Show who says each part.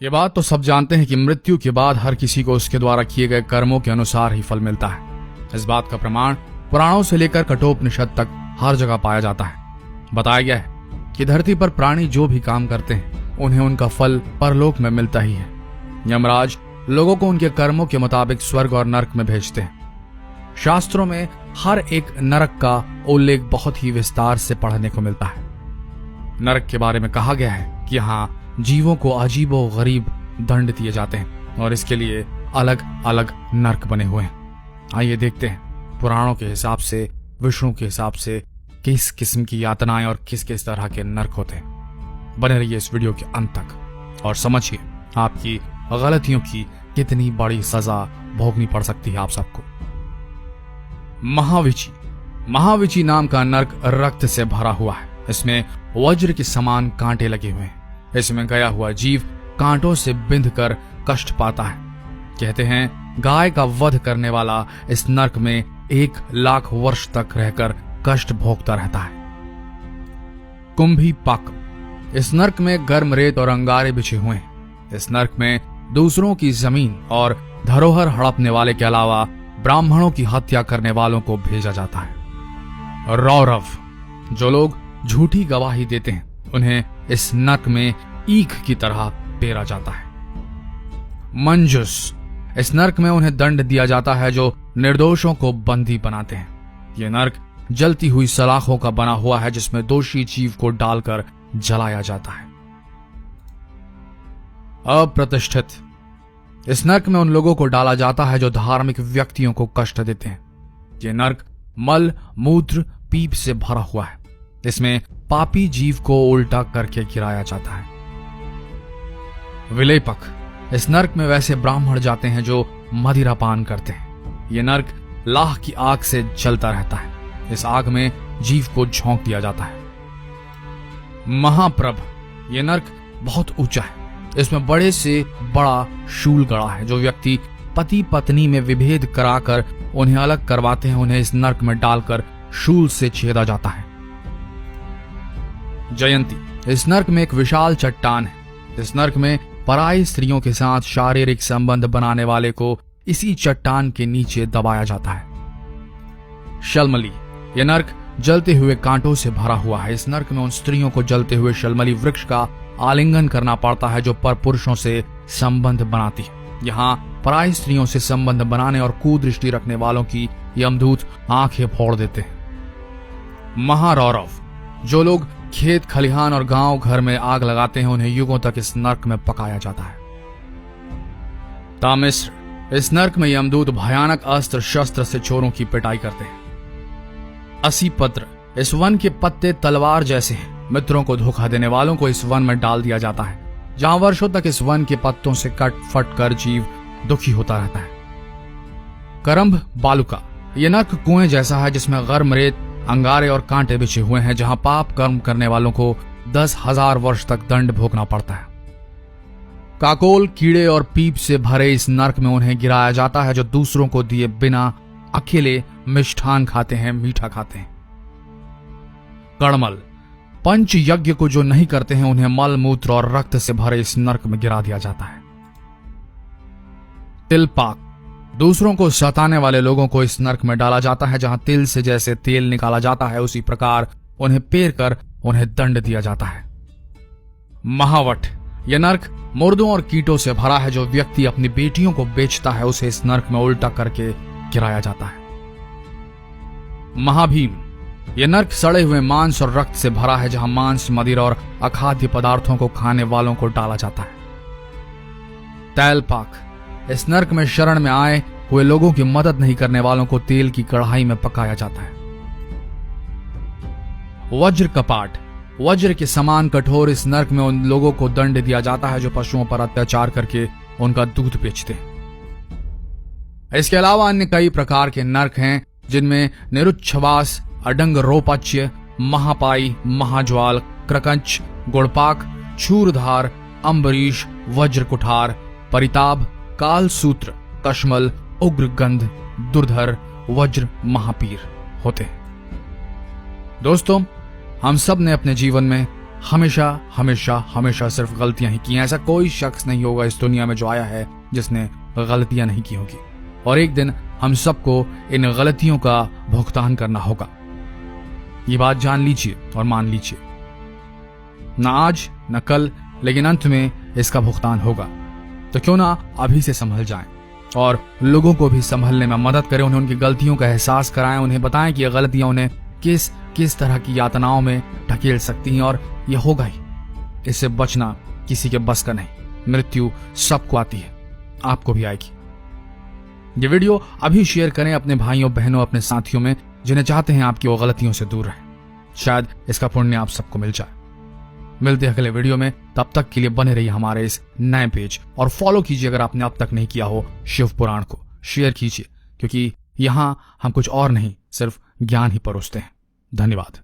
Speaker 1: ये बात तो सब जानते हैं कि मृत्यु के बाद हर किसी को उसके द्वारा किए गए कर्मों के अनुसार ही फल मिलता है। इस बात का प्रमाण पुराणों से लेकर कठोपनिषद तक हर जगह पाया जाता है। बताया गया है कि धरती पर प्राणी जो भी काम करते हैं उन्हें उनका फल परलोक में मिलता ही है। यमराज लोगों को उनके कर्मों के मुताबिक स्वर्ग और नरक में भेजते हैं। शास्त्रों में हर एक नरक का उल्लेख बहुत ही विस्तार से पढ़ने को मिलता है। नरक के बारे में कहा गया है कि यहाँ जीवों को अजीबो गरीब दंड दिए जाते हैं और इसके लिए अलग अलग नरक बने हुए हैं। आइए देखते हैं पुराणों के हिसाब से, विष्णु के हिसाब से किस किस्म की यातनाएं और किस किस तरह के नरक होते हैं। बने रहिए इस वीडियो के अंत तक और समझिए आपकी गलतियों की कितनी बड़ी सजा भोगनी पड़ सकती है आप सबको। महाविची नाम का नरक रक्त से भरा हुआ है। इसमें वज्र के समान कांटे लगे हुए हैं। इसमें गया हुआ जीव कांटों से बिंध कर कष्ट पाता है। कहते हैं गाय का वध करने वाला इस नरक में 1,00,000 वर्ष तक रहकर कष्ट भोगता रहता है। कुंभी पाक, इस नरक में गर्म रेत और अंगारे बिछे हुए हैं। इस नरक में दूसरों की जमीन और धरोहर हड़पने वाले के अलावा ब्राह्मणों की हत्या करने वालों को भेजा जाता है। रौरव, जो लोग झूठी गवाही देते हैं उन्हें इस नरक में ईख की तरह पेरा जाता है। मंजुस, इस नरक में उन्हें दंड दिया जाता है जो निर्दोषों को बंदी बनाते हैं। यह नरक जलती हुई सलाखों का बना हुआ है जिसमें दोषी जीव को डालकर जलाया जाता है। अप्रतिष्ठित, इस नरक में उन लोगों को डाला जाता है जो धार्मिक व्यक्तियों को कष्ट देते हैं। यह नरक मल, मूत्र, पीप से भरा हुआ है। इसमें पापी जीव को उल्टा करके गिराया जाता है। विलेपक, इस नरक में वैसे ब्राह्मण जाते हैं जो मदिरा पान करते हैं। यह नरक लाह की आग से जलता रहता है। इस आग में जीव को झोंक दिया जाता है। महाप्रभ, यह नरक बहुत ऊंचा है। इसमें बड़े से बड़ा शूल गड़ा है। जो व्यक्ति पति पत्नी में विभेद कराकर उन्हें अलग करवाते हैं उन्हें इस नरक में डालकर शूल से छेदा जाता है। जयंती, इस नरक में एक विशाल चट्टान है। इस नरक में पराई स्त्रियों के साथ शारीरिक संबंध बनाने वाले को इसी चट्टान के नीचे दबाया जाता है। शलमली, यह नरक जलते हुए कांटों से भरा हुआ है। इस नरक में उन स्त्रियों को जलते हुए शलमली वृक्ष का आलिंगन करना पड़ता है जो पर पुरुषों से संबंध बनाती है। यहाँ पराई स्त्रियों से संबंध बनाने और कुदृष्टि रखने वालों की यमदूत आंखें फोड़ देते हैं। महारौरव, जो लोग खेत खलिहान और गांव घर में आग लगाते हैं उन्हें युगों तक इस नरक में पकाया जाता है। तामिश्र, इस नरक में यमदूत भयानक अस्त्र शस्त्र से चोरों की पिटाई करते हैं। असीपत्र, इस वन के पत्ते तलवार जैसे हैं। मित्रों को धोखा देने वालों को इस वन में डाल दिया जाता है जहां वर्षों तक इस वन के पत्तों से कट फट कर जीव दुखी होता रहता है। करंभ बालुका, यह नरक कुएं जैसा है जिसमें गर्म रेत, अंगारे और कांटे बिछे हुए हैं जहां पाप कर्म करने वालों को 10,000 वर्ष तक दंड भोगना पड़ता है। काकोल, कीड़े और पीप से भरे इस नरक में उन्हें गिराया जाता है जो दूसरों को दिए बिना अकेले मिष्ठान खाते हैं, मीठा खाते हैं। कड़मल, पंच यज्ञ को जो नहीं करते हैं उन्हें मल, मूत्र और रक्त से भरे इस नरक में गिरा दिया जाता है। तिलपाक, दूसरों को सताने वाले लोगों को इस नरक में डाला जाता है जहां तिल से जैसे तेल निकाला जाता है उसी प्रकार उन्हें पेर कर उन्हें दंड दिया जाता है। महावट, यह नरक मुर्दों और कीटों से भरा है। जो व्यक्ति अपनी बेटियों को बेचता है उसे इस नरक में उल्टा करके गिराया जाता है। महाभीम, यह नरक सड़े हुए मांस और रक्त से भरा है जहां मांस, मदिरा और अखाद्य पदार्थों को खाने वालों को डाला जाता है। तैलपाक, इस नरक में शरण में आए हुए लोगों की मदद नहीं करने वालों को तेल की कढ़ाई में पकाया जाता है। वज्र कपाट, वज्र के समान कठोर इस नरक में उन लोगों को दंड दिया जाता है जो पशुओं पर अत्याचार करके उनका दूध बेचते हैं। इसके अलावा अन्य कई प्रकार के नरक हैं जिनमें निरुच्छवास, अडंग रोपाच्य, महापाई, महाज्वाल, क्रकंच, गुड़पाक, छूरधार, अम्बरीश, वज्र कुठार, परिताप, कालसूत्र, कश्मल, उग्रगंध, दुर्धर, वज्र, महापीर होते हैं। दोस्तों, हम सब ने अपने जीवन में हमेशा हमेशा हमेशा सिर्फ गलतियां ही की हैं। ऐसा कोई शख्स नहीं होगा इस दुनिया में जो आया है जिसने गलतियां नहीं की होगी, और एक दिन हम सबको इन गलतियों का भुगतान करना होगा। ये बात जान लीजिए और मान लीजिए, ना आज न कल, लेकिन अंत में इसका भुगतान होगा। तो क्यों ना अभी से संभल जाएं और लोगों को भी संभलने में मदद करें, उन्हें उनकी गलतियों का एहसास कराएं, उन्हें बताएं कि ये गलतियां उन्हें किस किस तरह की यातनाओं में ढकेल सकती हैं, और ये होगा ही। इससे बचना किसी के बस का नहीं। मृत्यु सबको आती है, आपको भी आएगी। ये वीडियो अभी शेयर करें अपने भाइयों बहनों, अपने साथियों में जिन्हें चाहते हैं आपकी वो गलतियों से दूर रहें। शायद इसका पुण्य आप सबको मिल जाए। मिलते हैं अगले वीडियो में, तब तक के लिए बने रहिए हमारे इस नए पेज और फॉलो कीजिए अगर आपने अब तक नहीं किया हो शिव पुराण को। शेयर कीजिए, क्योंकि यहां हम कुछ और नहीं सिर्फ ज्ञान ही परोसते हैं। धन्यवाद।